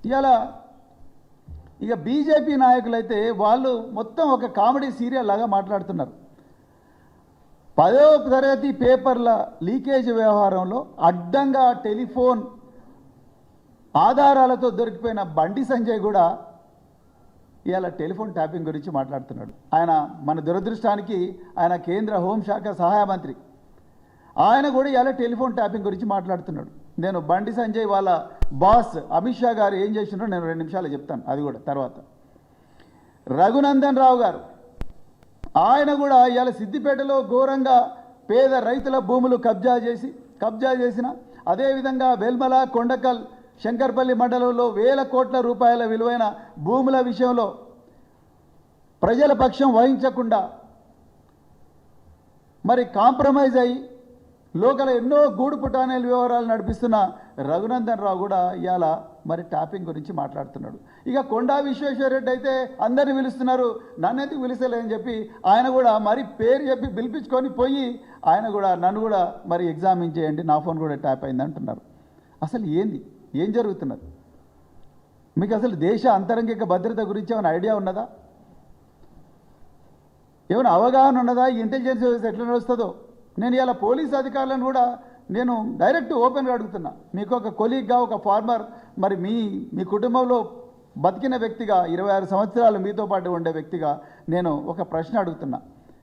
ఇవాళ ఇక బీజేపీ నాయకులైతే వాళ్ళు మొత్తం ఒక కామెడీ సీరియల్ లాగా మాట్లాడుతున్నారు. 10వ తరగతి పేపర్ల లీకేజ్ వ్యవహారంలో అడ్డంగా టెలిఫోన్ ఆధారాలతో దొరికిపోయిన బండి సంజయ్ కూడా ఇవాళ టెలిఫోన్ ట్యాపింగ్ గురించి మాట్లాడుతున్నాడు. ఆయన మన దురదృష్టానికి ఆయన కేంద్ర హోంశాఖ సహాయ మంత్రి, ఆయన కూడా ఇవాళ టెలిఫోన్ ట్యాపింగ్ గురించి మాట్లాడుతున్నాడు. నేను బండి సంజయ్ వాళ్ళ బాస్ అమిత్ షా గారు ఏం చేసినారో నేను 2 నిమిషాలు చెప్తాను, అది కూడా తర్వాత. రఘునందన్ రావు గారు ఆయన కూడా ఇవాళ సిద్దిపేటలో ఘోరంగా పేద రైతుల భూములు కబ్జా చేసిన, అదేవిధంగా వెల్మల, కొండకల్, శంకర్పల్లి మండలంలో వేల కోట్ల రూపాయల విలువైన భూముల విషయంలో ప్రజల పక్షం వహించకుండా మరి కాంప్రమైజ్ అయ్యి లోకల్ ఎన్నో గూడు పుటానేల వ్యవహారాలు నడిపిస్తున్న రఘునందన్ రావు కూడా ఇవాళ మరి ట్యాపింగ్ గురించి మాట్లాడుతున్నాడు. ఇక కొండా విశ్వేశ్వరరెడ్డి అయితే అందరిని పిలుస్తున్నారు, నన్నెందుకు పిలిచలేదని చెప్పి ఆయన కూడా మరి పేరు చెప్పి పిలిపించుకొని పోయి ఆయన కూడా నన్ను కూడా మరి ఎగ్జామిన్ చేయండి, నా ఫోన్ కూడా ట్యాప్ అయింది అంటున్నారు. అసలు ఏం జరుగుతున్నది? మీకు అసలు దేశ అంతరంగిక భద్రత గురించి ఏమైనా ఐడియా ఉన్నదా? ఏమైనా అవగాహన ఉన్నదా? ఈ ఇంటెలిజెన్స్ వ్యవస్థ ఎట్లా నడుస్తుందో? నేను ఇలా పోలీస్ అధికారులను కూడా నేను డైరెక్ట్ ఓపెన్గా అడుగుతున్నా. మీకు ఒక కొలీగ్గా, ఒక ఫార్మర్, మరి మీ కుటుంబంలో బతికిన వ్యక్తిగా 26 సంవత్సరాలు మీతో పాటు ఉండే వ్యక్తిగా నేను ఒక ప్రశ్న అడుగుతున్నా.